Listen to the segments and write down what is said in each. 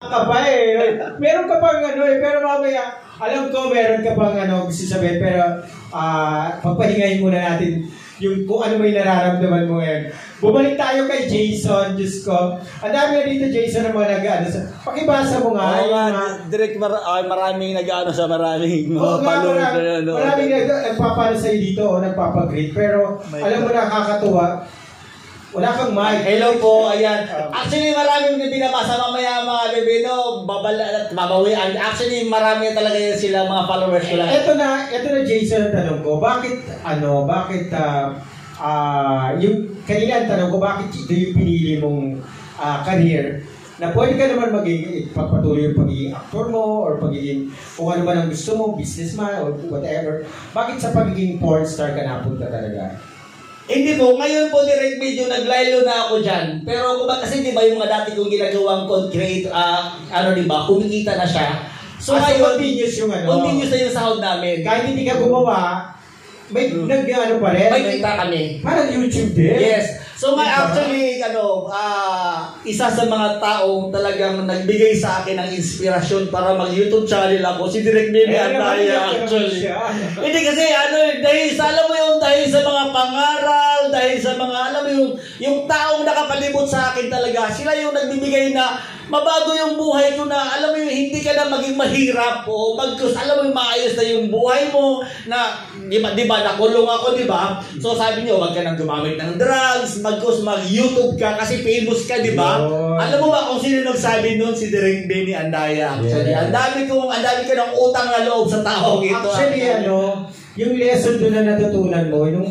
Ka pa eh. Meron ka pang ano eh, pero mamaya, alam ko meron ka pang ano gusto sabihin, pero pagpahingayin muna natin yung kung ano may nararamdaman mo ngayon. Bumalik tayo kay Jason, Diyos ko. Ang dami na dito, Jason, ng mga nag-ano. Pakibasa mo nga. Direct maraming nag-ano sa maraming follower. Maraming nagpapano sa'yo dito o nagpapag-greet. Pero alam mo nakakatuwa. Wala kang mic. Hello po, ayan. Actually, maraming binabasa mamaya mga bebe, no? Babawian. Actually, marami talaga yan sila, mga followers ko lang. Ito na Jason, ang tanong ko. Bakit, yung kanina ang tanong ko, bakit ito yung pinili mong career na pwede ka naman pagpatuloy yung pagiging actor mo or pagiging kung ano man ang gusto mo, businessman or whatever. Bakit sa pagiging porn star ka napunta talaga? Hindi po, ngayon po direct medyo naglaylo na ako dyan. Pero kung ba kasi di ba yung mga dati kong ginagawang content, di ba, kumikita na siya. So ngayon, continuous yung continuous na yung sahod namin. Kahit hindi ka gumawa, may nag-ano pa rin? May kita kami. Parang YouTube din? Yes. So actually, isa sa mga taong talagang nagbigay sa akin ng inspirasyon para mag-YouTube channel ako, si Direk Benny Andaya actually. Hindi kasi dahil sa dahil sa mga pangaral, dahil sa mga yung taong nakapalibot sa akin talaga, sila yung nagbibigay na mabago yung buhay ko na, alam mo yung hindi ka na maging mahirap o bagkus, alam mo yung maayos na yung buhay mo na, di ba, nakulong ako, di ba? So sabi niyo, wag ka nang gumamit ng drugs, bagkus mag-YouTube ka kasi famous ka, di ba? Alam mo ba kung sino nagsabi nun? Si Direk Benny Andaya. Actually, ang dami ko ng utang na loob sa taong ito. Actually, yung lesson doon na natutunan mo, yung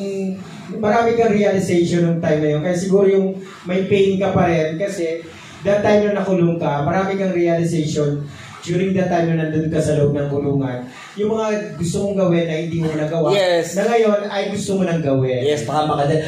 marami kang realization ng time na yun. Kaya siguro yung may pain ka pa rin kasi that time na nakulong ka, marami kang realization during that time na nandun ka sa loob ng kulungan. Yung mga gusto mong gawin na hindi mo nagawa, na ngayon ay gusto mo nang gawin. Yes, tama ka din.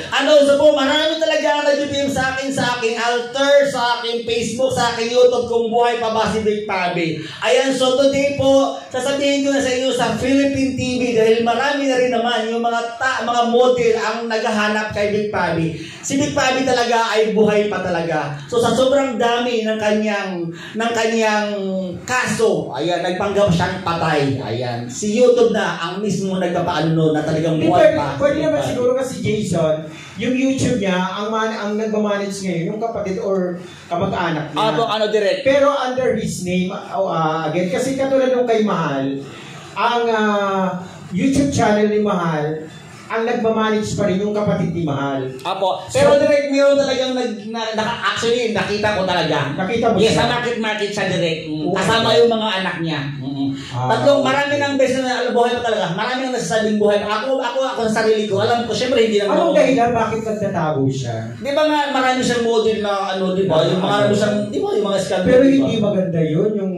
So po, marami talaga ang nag-PM sa aking altar, sa aking Facebook, sa aking YouTube kung buhay pa ba si Big Pabi. Ayan, so today po, sasabihin ko na sa inyo sa Philippine TV dahil marami na rin naman yung mga model ang naghahanap kay Big Pabi. Si Big Pabi talaga ay buhay pa talaga. So sa sobrang dami ng kanyang kaso, ayan, nagpanggap siyang patay. Ayan, si YouTube na ang mismo nagpapaano na talagang buhay pa. Pwede naman siguro kasi Jason, yung YouTube niya, ang nagmamanage ngayon, yung kapatid or kamag-anak niya. Direct. Pero under his name, again, kasi katulad nung kay Mahal, ang YouTube channel ni Mahal, ang nagmamanage pa rin yung kapatid ni Mahal. Apo. Pero direct meron talagang actually nakita ko talaga. Nakita mo siya? Yes, sa market siya direct. Kasama yung mga anak niya. Marami ng beses na buhay pa talaga. Marami nang nasasabing buhay pa. Ako sa sarili ko. Alam ko, syempre hindi lang anong dahilan bakit nagtatago siya? Di ba nga marami siyang model na di ba? Yung marami siyang, di ba yung mga scandal. Pero hindi maganda yun, yung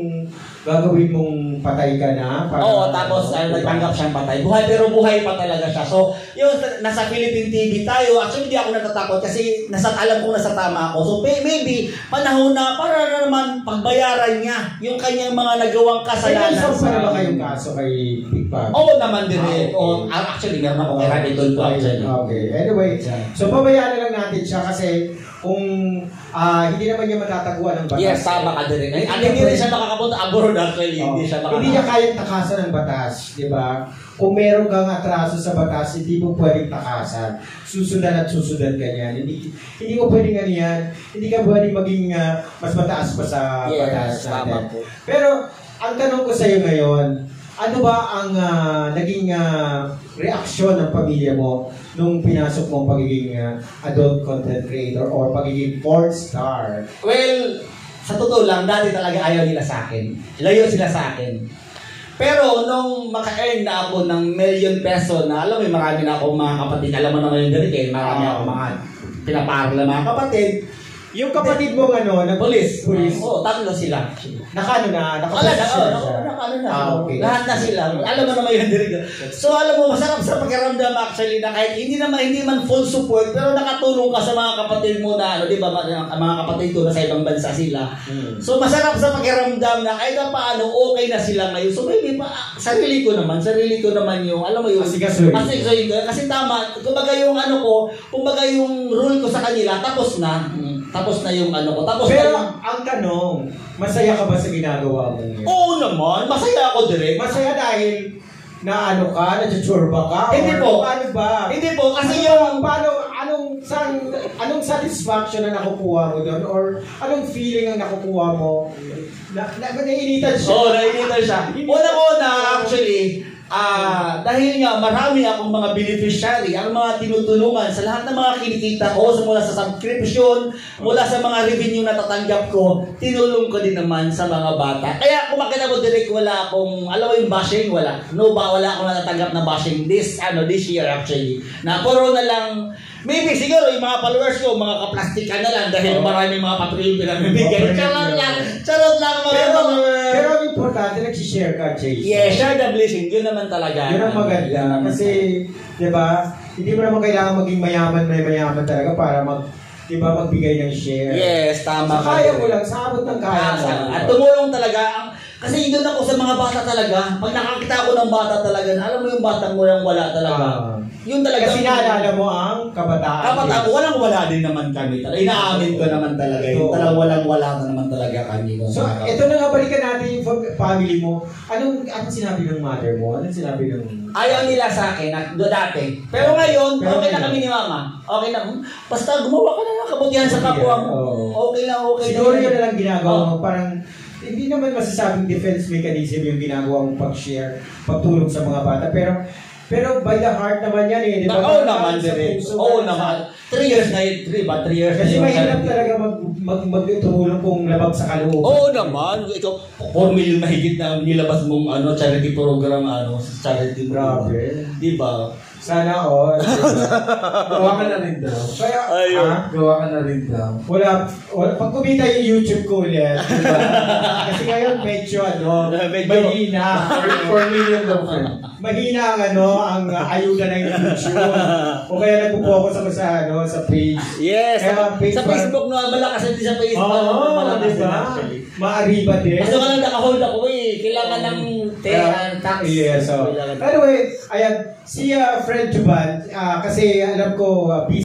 gagawin mong patay ka na. Oo, tapos nagtanggap siyang patay. Pero buhay pa talaga siya. So, yung nasa Philippine TV tayo, actually hindi ako natatakot kasi alam ko nasa tama ako. So, maybe, panahon na para naman pagbayaran niya yung kanyang mga nagawang kasalanan. So, para ba kayong kaso kay Big Pabi? Oo naman din eh. Actually, meron ako kay Raditol po actually. Okay. Anyway, so pabayaan na lang natin siya kasi kung hindi naman niya matataguan ng batas. Yes, tama ka din. Hindi rin siya makakapunta abroad actually. Hindi niya kayang takasan ng batas, di ba? Kung meron kang atraso sa batas, hindi mo pwedeng takasan. Susundan at susundan ka niyan. Hindi mo pwedeng yan. Hindi ka pwedeng maging mas mataas pa sa batas natin. Pero, ang tanong ko sa iyo ngayon, ano ba ang naging reaksyon ng pamilya mo nung pinasok mo ang pagiging adult content creator or pagiging porn star? Well, sa totoo lang, dati talaga ayaw nila sa akin. Layo sila sa akin. Pero nung maka-earn na ako ng ₱1 million na, alam mo, marami na akong mga kapatid. Alam mo naman yung ganito eh, marami akong mga pinaparal na mga kapatid. Yung kapatid mo na Police. Oo, 3 sila. Nakano na? Nakano na. Okay. Lahat na sila. Alam mo naman yun, Direk. So, alam mo, masarap sa pakiramdam actually na kahit hindi man full support, pero nakatulong ka sa mga kapatid mo na, di ba, mga kapatid ko na sa ibang bansa sila. So, masarap sa pakiramdam na kahit na paano, okay na sila ngayon. So, maybe sarili ko naman yung, alam mo yung, kasi tama, kumbaga yung yung rule ko sa kanila, tapos na. Tapos na yung ano ko. Tapos Pero na yung... ang tanong, masaya ka ba sa ginagawa mo ngayon? Oo naman, masaya ako direct. Masaya dahil na ano ka, na-churba ka? Hindi or po. Paano ba? Hindi po, kasi anong satisfaction na nakukuha mo doon? Or anong feeling ang nakukuha mo? Naiinitan siya. Oo, nainitan siya. Una-una, actually, dahil nga marami akong mga beneficiary, ang mga tinutulungan sa lahat ng mga kinikita ko, mula sa subscription, mula sa mga revenue na tatanggap ko, tinulong ko din naman sa mga bata. Kaya kung makita mo direct, wala akong, alam mo yung bashing, wala. Wala akong natatanggap na bashing this year actually. Na puro na lang, maybe siguro yung mga followers ko, mga kaplastikan na lang dahil maraming mga patuloy pinamibigay. Charot lang Pero ang importante, nagsishare ka, Jason. Yeah, share the blessing. Yun naman talaga. Yun ang maganda. Kasi, di ba, hindi mo naman kailangan maging mayaman talaga para magbigay ng share. Yes, tama. Sa kaya mo lang, sa abot ng kaya mo. At tumulong talaga. Kasi doon ako sa mga bata talaga. Pag nakakita ko ng bata talaga, alam mo yung batang wala talaga. Yun talaga. Kasi naalala mo ang kabataan. Kabataan, walang-wala din naman kami. Inaamin ko naman talaga. Yung talagang walang-wala na naman talaga kami. So, ito na nga, balikan natin yung family mo. Anong sinabi ng mother mo? Anong sinabi ng... Ayaw nila sa akin, dati. Pero ngayon, okay na kami ni mama. Okay na. Basta gumawa ka na lang kabutihan sa kapwa mo. Okay lang. Siguro yun na lang ginagawa mo. Parang, hindi naman masasabing defense mechanism yung ginagawa mong pag-share, pagtulong sa mga bata. Pero by the heart naman yan eh. Oo naman, direct. Oo naman. 3 years na yun. 3 years. Kasi mahirap talaga magtulong kung labag sa kalooban. Oo naman. Ito, 4 million na higit na nilabas mong charity program, charity program. Grabe. Diba? Sana all. Gawa ka na rin daw. Kaya, Gawa ka na rin daw. wala, pag kumita yung YouTube ko ulit, diba? Kasi ngayon medyo mahina. 4 million daw, friend. Mahina ang ayuda ng YouTube. O kaya nagpo-focus ako sa page. Yes. Kaya Sa Facebook no, malakas din sa Facebook. Oo, diba? Maariba din. Kaso ka lang nakahold ako Kailangan ng tax. Yes, so. Anyway, ayan, si Fred Juban, kasi alam ko, busy